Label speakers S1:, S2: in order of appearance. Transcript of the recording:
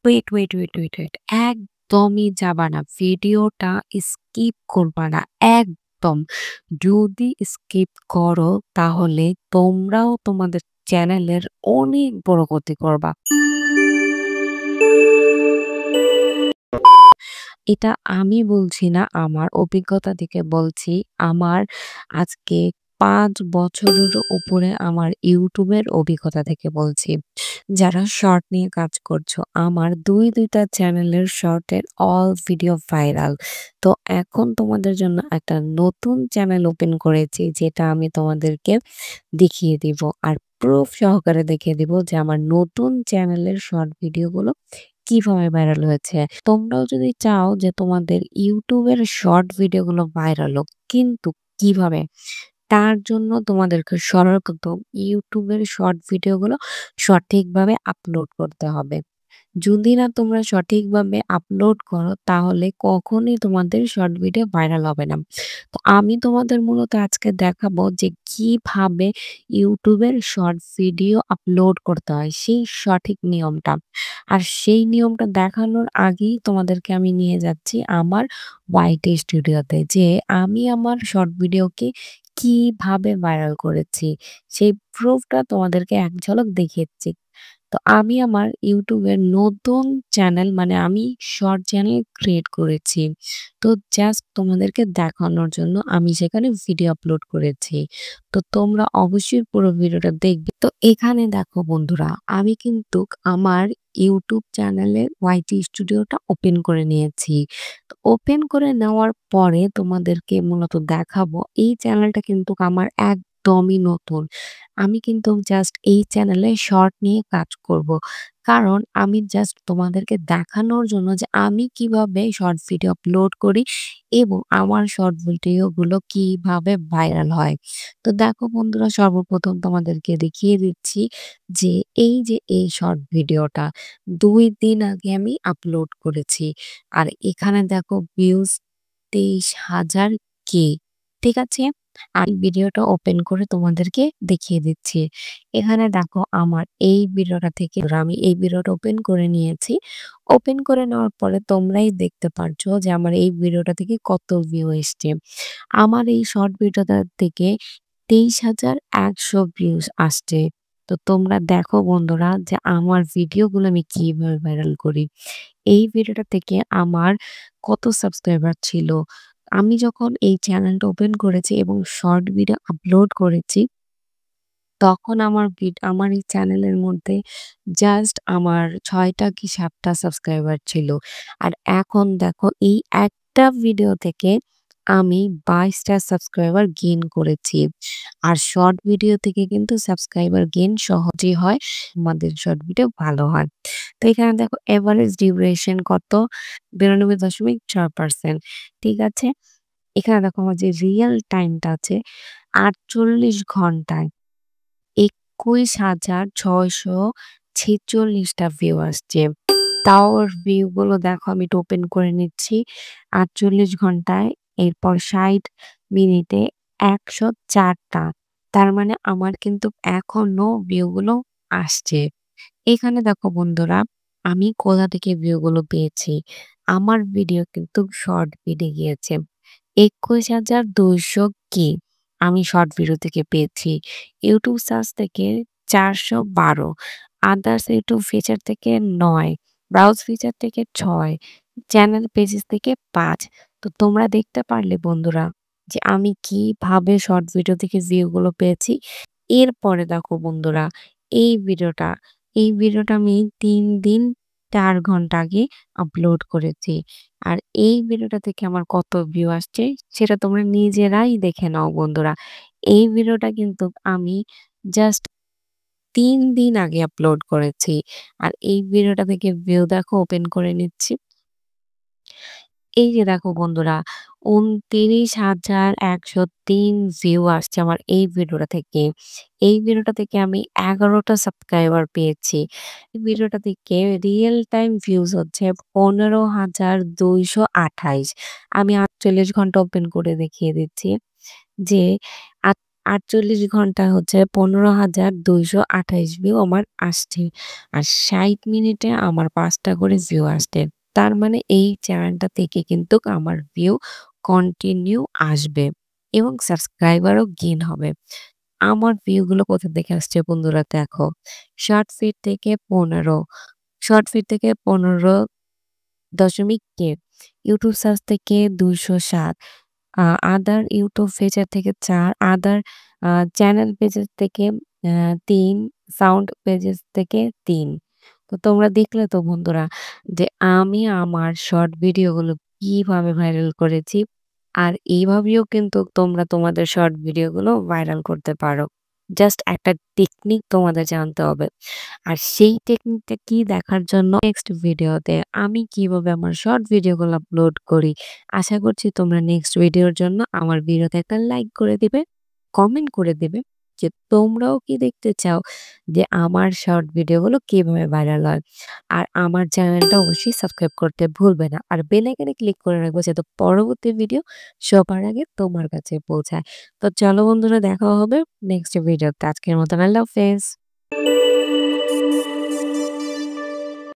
S1: Wait, wait, wait, wait, wait. একদমই যাবা না। ভিডিওটা স্কিপ করবা না। একদম। যদি স্কিপ করো তাহলে তোমরাও তোমাদের চ্যানেলের অনেক বড় ক্ষতি করবা। এটা আমি বলছি না, আমার অভিজ্ঞতা থেকে বলছি। আমার আজকে ৫ বছরেরও উপরে আমার YouTube এর অভিজ্ঞতা থেকে বলছি। যারা শর্ট নিয়ে কাজ করছো, আমার ২ টা চ্যানেলের শর্টের অল ভিডিও ভাইরাল। তো এখন তোমাদের জন্য একটা নতুন চ্যানেল ওপেন করেছি, যেটা আমি তোমাদেরকে দেখিয়ে দিব। আর প্রুফ সহকারে দেখিয়ে দিব যে আমার নতুন চ্যানেলের শর্ট ভিডিওগুলো কিভাবে ভাইরাল হয়েছে। তোমরাও যদি চাও যে তোমাদের YouTube এর শর্ট ভিডিওগুলো ভাইরাল হোক, কিন্তু কিভাবে? তার জন্য তোমাদেরকে সর্বপ্রথম YouTube এর শর্ট ভিডিওগুলো সঠিকভাবে আপলোড করতে হবে। যদি না তোমরা সঠিকভাবে আপলোড করো তাহলে কখনোই তোমাদের শর্ট ভিডিও ভাইরাল হবে না। তো আমি তোমাদের মূলত আজকে দেখাবো যে কিভাবে YouTube এর শর্ট ভিডিও আপলোড করতে হয়, সেই সঠিক নিয়মটা। আর সেই নিয়মটা দেখানোর আগেই তোমাদেরকে আমি নিয়ে যাচ্ছি আমার YT স্টুডিওতে, যে আমি আমার শর্ট ভিডিওকে কিভাবে ভাইরাল করেছি। সেই প্রুফটা তোমাদেরকে এক ঝলক দেখিয়েছি। তো আমি আমার YouTube এর নতুন চ্যানেল, মানে আমি শর্ট চ্যানেল ক্রিয়েট করেছি। তো জাস্ট তোমাদেরকে দেখানোর জন্য আমি সেখানে ভিডিও আপলোড করেছি। তো তোমরা অবশ্যই পুরো ভিডিওটা দেখবে। তো এখানে দেখো বন্ধুরা, আমি কিন্তু আমার YouTube চ্যানেলে YT স্টুডিওটা ওপেন করে নিয়েছি। তো ওপেন করে নেওয়ার পরে তোমাদেরকে মূলত দেখাবো, এই চ্যানেলটা কিন্তু আমার একদমই নতুন। আমি কিন্তু জাস্ট এই চ্যানেলে শর্ট নিয়ে কাজ করব। কারণ আমি জাস্ট তোমাদেরকে দেখানোর জন্য যে আমি কিভাবে শর্ট ভিডিও আপলোড করি এবং আমার শর্ট ভিডিওগুলো কিভাবে ভাইরাল হয়। তো দেখো বন্ধুরা, সর্বপ্রথম তোমাদেরকে দেখিয়ে দিচ্ছি যে এই শর্ট ভিডিওটা ২ দিন আগে আমি আপলোড করেছি। আর এখানে দেখো ভিউজ ২৩,০০০ কে। ঠিক আছে? আর ভিডিওটা ওপেন করে তোমাদেরকে দেখিয়ে দিচ্ছি। এখানে দেখো আমার এই ভিডিওটা থেকে আমি এই ভিডিওটা ওপেন করে নিয়েছি। ওপেন করে নেওয়ার পরে তোমরাই দেখতে পারছো যে আমার এই ভিডিওটা থেকে কত ভিউ এসছে। আমার এই শর্ট ভিডিওটা থেকে ২৩,১০০ ভিউজ আসছে। তো তোমরা দেখো বন্ধুরা যে আমার ভিডিওগুলো আমি কিভাবে ভাইরাল করি। এই ভিডিওটা থেকে আমার কত সাবস্ক্রাইবার ছিল। আমি যখন এই চ্যানেলটা ওপেন করেছি এবং শর্ট ভিডিও আপলোড করেছি, তখন আমার এই চ্যানেলের মধ্যে জাস্ট আমার ৬ টা কি ৭ টা সাবস্ক্রাইবার ছিল। আর এখন দেখো এই একটা ভিডিও থেকে আমি ২২ টা সাবস্ক্রাইবার গেইন করেছি। আর শর্ট ভিডিও থেকে কিন্তু সাবস্ক্রাইবার গেইন সহজেই হয়। আমাদের শর্ট ভিডিও ভালো হয়। তো এখানে দেখো এভারেজ ডিউরেশন কত? ৯২.৪%। ঠিক আছে? এখানে দেখো আমার যে রিয়েল টাইমটা আছে ৪৮ ঘন্টায় ২১,৬৪৬ টা ভিউ আসছে। তাও ওর ভিউ গুলো দেখো, আমি একটু ওপেন করে নিচ্ছি। ৪৮ ঘন্টায়, এরপর ৬০ মিনিটে ১০৪ টা। তার মানে আমার কিন্তু এখনো ভিউ গুলো আসছে। এখানে দেখো বন্ধুরা, আমি কোথা থেকে ভিউ গুলো পেয়েছি। আমার ভিডিও কিন্তু শর্ট বেড়ে গিয়েছে। ২১,২০০ কে আমি শর্ট ভিডিও থেকে পেয়েছি। YouTube সার্চ থেকে ৪১২, আদার্স ইউটিউব ফিচার থেকে ৯, ব্রাউজ ফিচার থেকে ৬, চ্যানেল পেজেস থেকে ৫। তো তোমরা দেখতে পারলে বন্ধুরা যে আমি কিভাবে শর্ট ভিডিও থেকে ভিউ গুলো পেয়েছি। এরপরে দেখো বন্ধুরা, এই ভিডিওটা এই ভিডিওটা আমি ৩ দিন ৪ ঘন্টা আগে আপলোড করেছি। আর এই ভিডিওটা থেকে আমার কত ভিউ আসছে সেটা তোমরা নিজেরাই দেখে নাও বন্ধুরা। এই ভিডিওটা কিন্তু আমি জাস্ট ৩ দিন আগে আপলোড করেছি। আর এই ভিডিওটা থেকে ভিউ দেখো, ওপেন করে নিচ্ছি। এই যে দেখো বন্ধুরা, ২৯,১০৩ ভিউ আসছে আমার এই ভিডিওটা থেকে। এই ভিডিওটা থেকে আমি ১১ টা সাবস্ক্রাইবার পেয়েছি। এই ভিডিওটা থেকে রিয়েল টাইম ভিউজ হচ্ছে ১৫,২২৮। আমি ৪৮ ঘন্টা ওপেন করে দেখিয়ে দিচ্ছি যে ৪৮ ঘন্টায় হচ্ছে ১৫,২২৮ ভিউ আমার আসছে। আর ৬০ মিনিটে আমার ৫ টা করে ভিউ আসছে। তার মানে এই চ্যানেলটা থেকে কিন্তু আমার ভিউ কন্টিনিউ আসবে এবং সাবস্ক্রাইবারও গেইন হবে। আমার ভিউ গুলো কোথা থেকে আসছে বন্ধুরা দেখো। শর্ট ফিড থেকে ১৫, শর্ট ফিড থেকে ১৫.কে, ইউটিউব সার্চ থেকে ২০৭, আ আদার ইউটিউব ফিচার থেকে ৪, আদার চ্যানেল পেজেস থেকে ৩, সাউন্ড পেজেস থেকে ৩। তো তোমরা দেখলে তো বন্ধুরা যে আমি আমার শর্ট ভিডিওগুলো কিভাবে ভাইরাল করেছি। আর এইভাবেও কিন্তু তোমরা তোমাদের শর্ট ভিডিওগুলো ভাইরাল করতে পারো। জাস্ট একটা টেকনিক তোমাদের জানতে হবে। আর সেই টেকনিকটা কি দেখার জন্য নেক্সট ভিডিওতে আমি কিভাবে আমার শর্ট ভিডিওগুলো আপলোড করি। আশা করছি তোমরা নেক্সট ভিডিওর জন্য আমার ভিডিওতে একটা লাইক করে দিবে, কমেন্ট করে দিবে যে তোমরাও কি দেখতে চাও যে আমার শর্ট ভিডিওগুলো কিভাবে ভাইরাল হয়। আর আমার চ্যানেলটা অবশ্যই সাবস্ক্রাইব করতে ভুলবে না। আর বেল আইকনে ক্লিক করে রাখবো যাতে পরবর্তী ভিডিও সবার আগে তোমার কাছে পৌঁছায়। তো চলো বন্ধুরা দেখা হবে নেক্সট ভিডিওতে। আজকের মতন আল্লাহ হাফেজ।